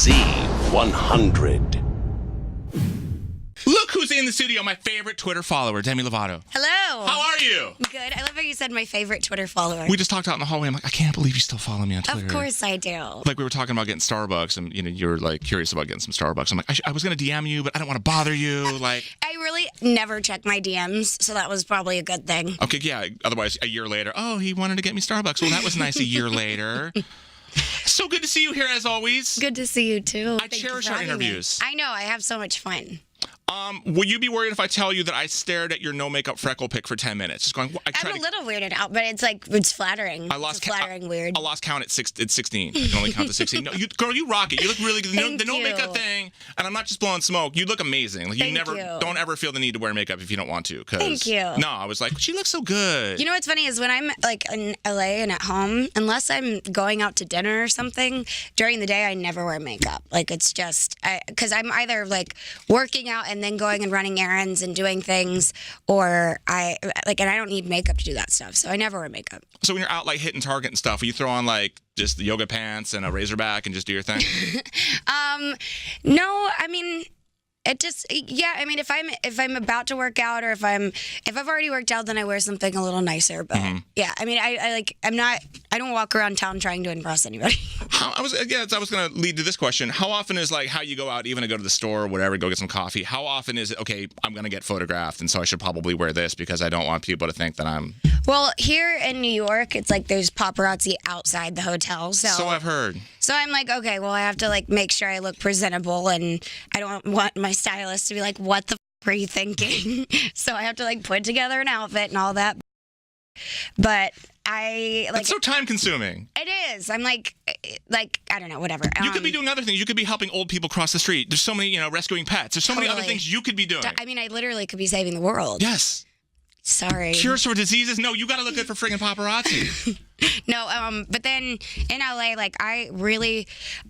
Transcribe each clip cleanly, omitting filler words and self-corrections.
Z100. Look who's in the studio, my favorite Twitter follower, Demi Lovato. Hello. How are you? Good. I love how you said my favorite Twitter follower. We just talked out in the hallway. I'm like, I can't believe you still follow me on Twitter. Of course I do. Like we were talking about getting Starbucks, and you're like curious about getting some Starbucks. I'm like, I was gonna DM you, but I don't want to bother you. Like, I really never check my DMs, so that was probably a good thing. okay, yeah. Otherwise, a year later, oh, he wanted to get me Starbucks. Well, that was nice. A year later. So good to see you here as always. Good to see you too. I cherish our interviews. I know. I have so much fun. Will you be worried if I tell you that I stared at your no makeup freckle pic for 10 minutes? Just going. I'm a little weirded out, but it's flattering. It's flattering weird. I lost count at 16. You can only count to 16. No, girl, you rock it. You look really good. The no makeup thing, and I'm not just blowing smoke. You look amazing. Like, don't ever feel the need to wear makeup if you don't want to. Thank you. No, I was like, she looks so good. You know what's funny is when I'm like in LA and at home, unless I'm going out to dinner or something, during the day I never wear makeup. Like it's just because I'm either like working out and then going and running errands and doing things, or and I don't need makeup to do that stuff, so I never wear makeup. So when you're out like hitting Target and stuff, will you throw on like just the yoga pants and a razorback and just do your thing? No, I mean, it just, yeah, I mean, if I'm about to work out, or if I've already worked out, then I wear something a little nicer. But yeah, I mean, I don't walk around town trying to impress anybody. I was going to lead to this question. How often is like how you go out, even to go to the store or whatever, go get some coffee? How often is it, okay, I'm going to get photographed, and so I should probably wear this because I don't want people to think that I'm... Well, here in New York, it's like there's paparazzi outside the hotel. So I've heard. So I'm like, okay, well, I have to like make sure I look presentable, and I don't want my stylist to be like, what the f are you thinking? So I have to like put together an outfit and all that. But it's so time consuming. It is. I'm like I don't know, whatever. You could be doing other things. You could be helping old people cross the street. There's so many, rescuing pets. There's so many other things you could be doing. I mean, I literally could be saving the world. Yes. Sorry. Cures for diseases? No, you got to look good for friggin' paparazzi. No, but then in LA, like I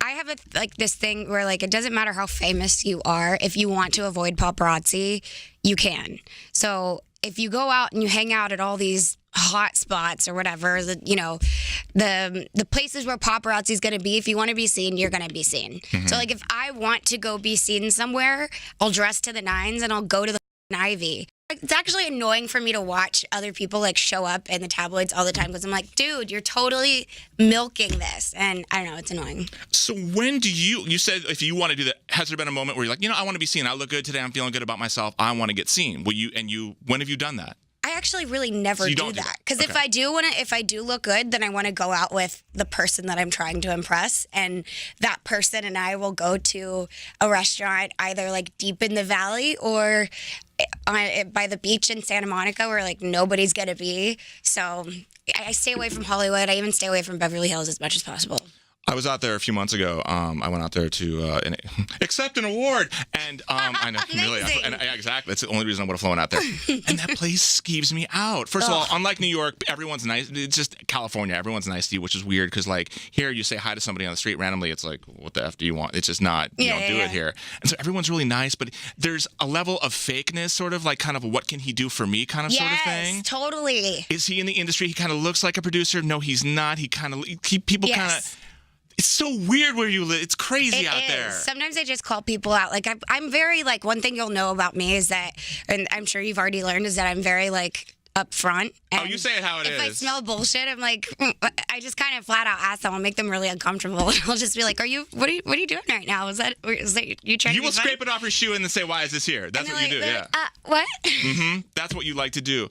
have this thing where like it doesn't matter how famous you are, if you want to avoid paparazzi, you can. So if you go out and you hang out at all these hot spots or whatever, the places where paparazzi is going to be, if you want to be seen, you're going to be seen. So like if I want to go be seen somewhere, I'll dress to the nines and I'll go to the Ivy. It's actually annoying for me to watch other people like show up in the tabloids all the time, because I'm like, dude, you're totally milking this. And I don't know, it's annoying. So when do you said if you want to do that, has there been a moment where you're like, I want to be seen. I look good today. I'm feeling good about myself. I want to get seen. When have you done that? I actually really never do that, because if I do look good, then I want to go out with the person that I'm trying to impress, and that person and I will go to a restaurant either like deep in the valley or by the beach in Santa Monica, where like nobody's gonna be. So I stay away from Hollywood. I even stay away from Beverly Hills as much as possible. I was out there a few months ago. I went out there to accept an award, and I know, really, exactly. That's the only reason I would have flown out there. And that place skeeves me out. First of all, unlike New York, everyone's nice. It's just California. Everyone's nice to you, which is weird, because like here, you say hi to somebody on the street randomly. It's like, what the f do you want? It's just not. You don't do it here. And so everyone's really nice, but there's a level of fakeness, sort of like kind of what can he do for me, kind of sort of thing. Yes, totally. Is he in the industry? He kind of looks like a producer. No, he's not. People kind of. It's so weird where you live. It's crazy out there. Sometimes I just call people out. Like I'm very like, one thing you'll know about me is that, and I'm sure you've already learned, is that I'm very like upfront. Oh, you say it how it is. If I smell bullshit, I'm like, I just kind of flat out ask them. I'll make them really uncomfortable. I'll just be like, what are you doing right now? Is that you trying to You will scrape it off your shoe and then say, why is this here? That's what you do, yeah. What? That's what you like to do.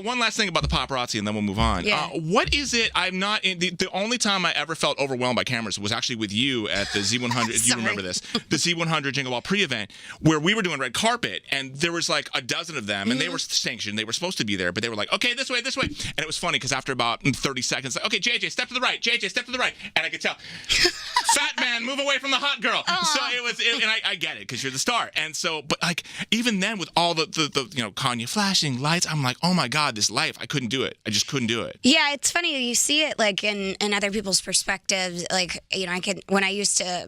One last thing about the paparazzi, and then we'll move on. Yeah. What is it? I'm not in the only time I ever felt overwhelmed by cameras was actually with you at the Z100. You remember this? The Z100 Jingle Ball pre-event, where we were doing red carpet, and there was like a dozen of them, and they were sanctioned. They were supposed to be there, but they were like, okay, this way. And it was funny because after about 30 seconds, like, okay, JJ, step to the right. JJ, step to the right. And I could tell, fat man, move away from the hot girl. So and I get it, because you're the star. And so, but like, even then with all the Kanye flashing lights, I'm like, oh my God, this life, I couldn't do it. I just couldn't do it. Yeah, it's funny. You see it like in other people's perspectives. Like,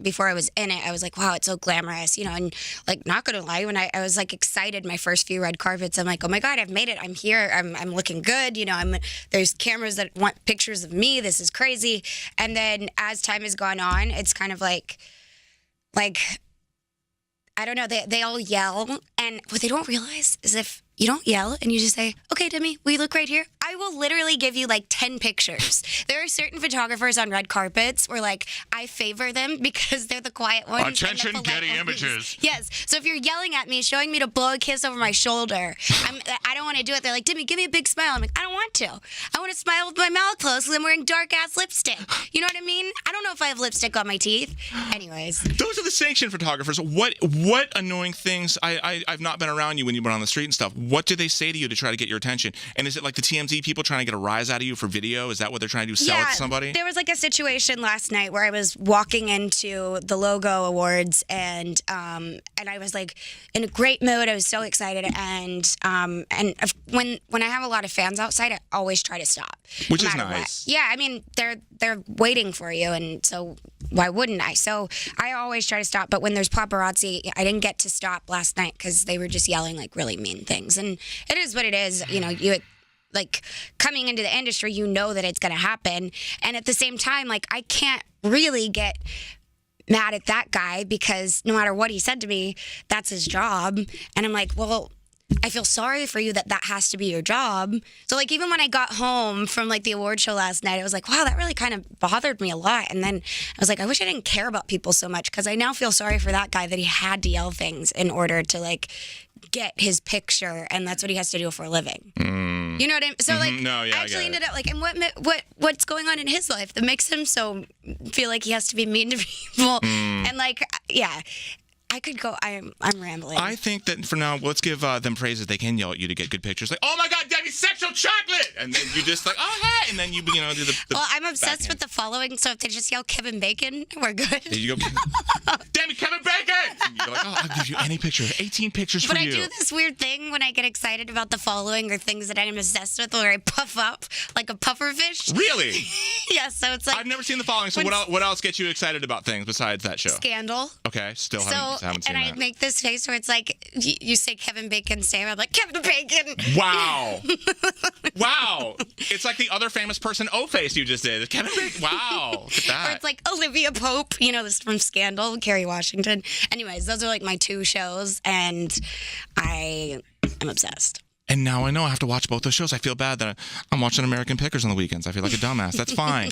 before I was in it, I was like, wow, it's so glamorous, and like, not gonna lie, when I was like excited my first few red carpets, I'm like, oh my God, I've made it. I'm here. I'm looking good. There's cameras that want pictures of me. This is crazy. And then as time has gone on, it's kind of like, like, I don't know, they all yell, and what they don't realize is if you don't yell and you just say, okay, Demi, we look right here, I will literally give you like 10 pictures. There are certain photographers on red carpets where like I favor them because they're the quiet ones. Attention, getting images. Yes. So if you're yelling at me, showing me to blow a kiss over my shoulder, I don't want to do it. They're like, Demi, give me a big smile. I'm like, I don't want to. I want to smile with my mouth closed because I'm wearing dark ass lipstick. You know what I mean? I don't know if I have lipstick on my teeth. Anyways. Those are the sanctioned photographers. What annoying things? I've not been around you when you've been on the street and stuff. What do they say to you to try to get your attention? And is it like the TMZ people trying to get a rise out of you for video? Is that what they're trying to do? Sell it to somebody? There was like a situation last night where I was walking into the Logo Awards and I was like in a great mood. I was so excited and when I have a lot of fans outside, I always try to stop. Which is nice. What. Yeah, I mean they're waiting for you, and so why wouldn't I? So I always try to stop. But when there's paparazzi, I didn't get to stop last night because they were just yelling like really mean things. And it is what it is. You know, you like coming into the industry, you know that it's going to happen. And at the same time, like I can't really get mad at that guy because no matter what he said to me, that's his job. And I'm like, well, I feel sorry for you that has to be your job. So like even when I got home from like the award show last night, I was like, wow, that really kind of bothered me a lot. And then I was like, I wish I didn't care about people so much because I now feel sorry for that guy that he had to yell things in order to like get his picture, and that's what he has to do for a living. You know what I mean? So like, No, yeah, I actually ended up like, and what's going on in his life that makes him so feel like he has to be mean to people? And like, yeah. I could go. I'm rambling. I think that for now, let's give them praises. They can yell at you to get good pictures. Like, oh my God, Debbie, sexual chocolate, and then you just like, oh hey, and then you do the well, I'm obsessed with the following. So if they just yell Kevin Bacon, we're good. There you go, Debbie, Kevin Bacon. And you're like, oh, I'll give you any picture. 18 pictures for you. But I do this weird thing when I get excited about the following or things that I'm obsessed with, where I puff up like a puffer fish. Really? Yeah. So it's like I've never seen the following. So what else gets you excited about things besides that show? Scandal. Okay, still haven't seen and that. I make this face where it's like you say Kevin Bacon's name, I'm like Kevin Bacon. Wow. Wow. It's like the other famous person O-face you just did. Kevin Bacon. Wow. Look at that. Or it's like Olivia Pope, you know, this from Scandal, Kerry Washington. Anyways, those are like my two shows, and I am obsessed. And now I know I have to watch both those shows. I feel bad that I'm watching American Pickers on the weekends. I feel like a dumbass. That's fine.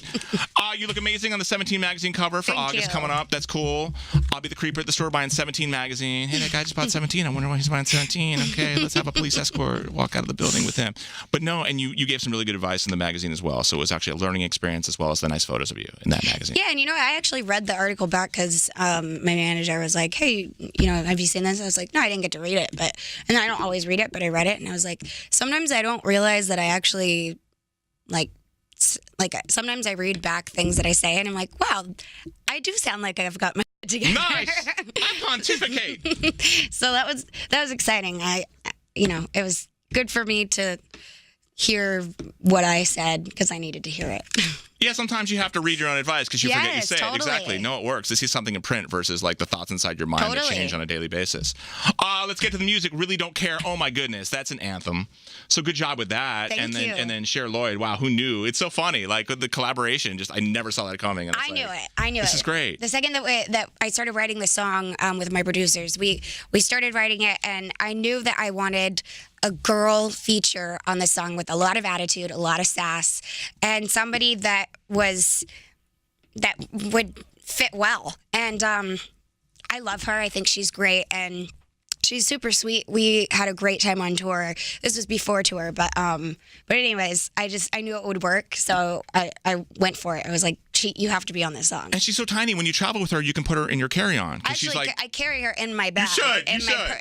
You look amazing on the 17 magazine cover for August coming up. That's cool. I'll be the creeper at the store buying 17 magazine. Hey, that guy just bought 17. I wonder why he's buying 17. Okay, let's have a police escort walk out of the building with him. But no, and you gave some really good advice in the magazine as well. So it was actually a learning experience as well as the nice photos of you in that magazine. Yeah, and you know, I actually read the article back because my manager was like, hey, you know, have you seen this? I was like, no, I didn't get to read it. And I don't always read it, but I read it. And I was like, sometimes I don't realize that I actually, like sometimes I read back things that I say, and I'm like, wow, I do sound like I've got my head together. Nice! I pontificate! So that was exciting. It was good for me to hear what I said because I needed to hear it. Yeah, sometimes you have to read your own advice because you forget you say totally. it. Exactly. No, it works. To see something in print versus like the thoughts inside your mind that change on a daily basis. Let's get to the music. Really Don't Care. Oh my goodness, that's an anthem. So good job with that. Thank you. And then Cher Lloyd. Wow, who knew? It's so funny. Like with the collaboration, I never saw that coming. And I knew it. This is great. The second that I started writing the song with my producers, we started writing it, and I knew that I wanted a girl feature on the song with a lot of attitude, a lot of sass, and somebody that would fit well. And I love her. I think she's great, and she's super sweet. We had a great time on tour. This was before tour, but anyways, I knew it would work, so I went for it. I was like, you have to be on this song. And she's so tiny. When you travel with her, you can put her in your carry-on. Actually, she's like, I carry her in my bag. You should.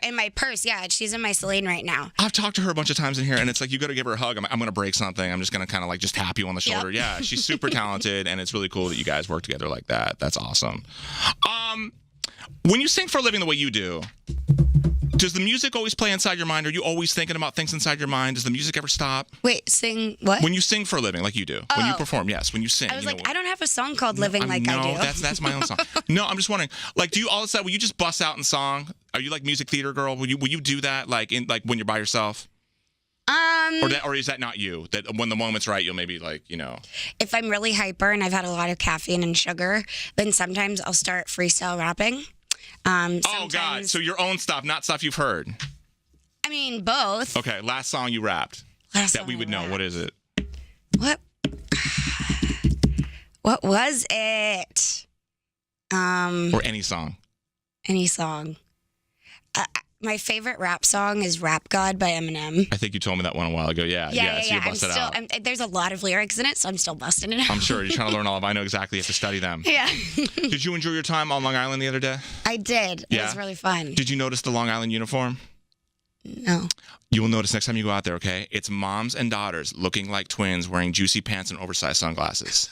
In my purse. Yeah, she's in my Celine right now. I've talked to her a bunch of times in here, and it's like, you got to give her a hug. I'm going to break something. I'm just going to kind of like just tap you on the shoulder. Yep. Yeah, she's super talented, and it's really cool that you guys work together like that. That's awesome. When you sing for a living the way you do, does the music always play inside your mind? Are you always thinking about things inside your mind? Does the music ever stop? Sing what? When you sing for a living, like you do. Oh. When you perform, yes. When you sing. I was I don't have a song called Living I do. No, that's my own song. No, I'm just wondering, like, do you all of a sudden, will you just bust out in song? Are you like music theater girl? Will you do that like when you're by yourself? Or is that not you? That when the moment's right, you'll maybe if I'm really hyper and I've had a lot of caffeine and sugar, then sometimes I'll start freestyle rapping. Oh, God. Sometimes- So your own stuff, not stuff you've heard. I mean, both. Okay, last song you rapped Last that song we would I know. rapped. What is it? What was it? Or any song. Any song. My favorite rap song is Rap God by Eminem. I think you told me that one a while ago. Yeah. So you busted out. There's a lot of lyrics in it, so I'm still busting it out. I'm sure you're trying to learn all of them. I know exactly. You have to study them. Yeah. Did you enjoy your time on Long Island the other day? I did. It Yeah? was really fun. Did you notice the Long Island uniform? No. You will notice next time you go out there, okay? It's moms and daughters looking like twins wearing juicy pants and oversized sunglasses.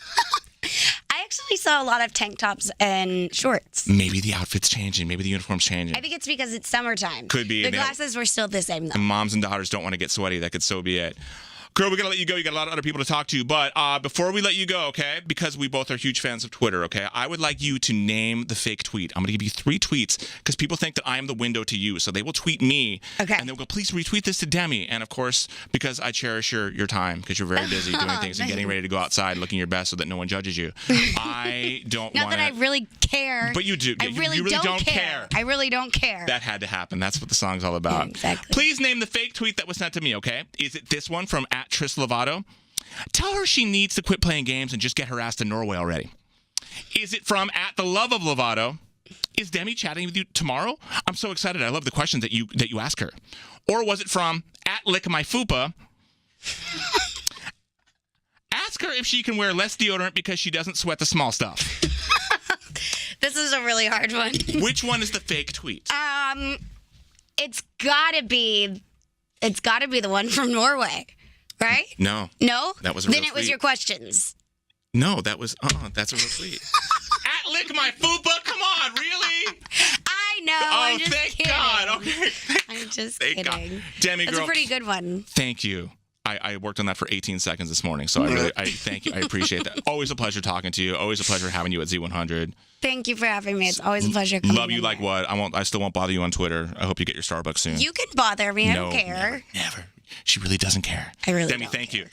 I actually saw a lot of tank tops and shorts. Maybe the outfit's changing. Maybe the uniform's changing. I think it's because it's summertime. Could be. The glasses were still the same, though. And moms and daughters don't want to get sweaty. That could so be it. Girl, we got to let you go. You got a lot of other people to talk to. But before we let you go, okay, because we both are huge fans of Twitter, okay, I would like you to name the fake tweet. I'm going to give you 3 tweets because people think that I am the window to you. So they will tweet me. Okay. And they'll go, please retweet this to Demi. And, of course, because I cherish your time because you're very busy doing things and getting ready to go outside looking your best so that no one judges you. I don't want to. Not that I really care. But you do. I really, you really don't care. I really don't care. That had to happen. That's what the song's all about. Yeah, exactly. Please name the fake tweet that was sent to me, okay? Is it this one from @Tris Lovato? Tell her she needs to quit playing games and just get her ass to Norway already. Is it from @TheLoveOfLovato? Is Demi chatting with you tomorrow? I'm so excited. I love the questions that you ask her. Or was it from @LickMyFupa? Ask her if she can wear less deodorant because she doesn't sweat the small stuff. This is a really hard one. Which one is the fake tweet? It's gotta be the one from Norway, right? No. No? That was a Then real it was tweet. your questions. No, that was, that's a real tweet. @LickMyFupa? Come on, really? I know. Oh, I'm just thank kidding. God. Okay. I'm just Thank kidding. God. Demi, That's girl. a pretty good one. Thank you. I worked on that for 18 seconds this morning, so I thank you. I appreciate that. Always a pleasure talking to you. Always a pleasure having you at Z100. Thank you for having me. It's always a pleasure coming Love you in like here. what? I still won't bother you on Twitter. I hope you get your Starbucks soon. You can bother me. I no, don't care. Never. She really doesn't care. I really Demi, don't thank care. you.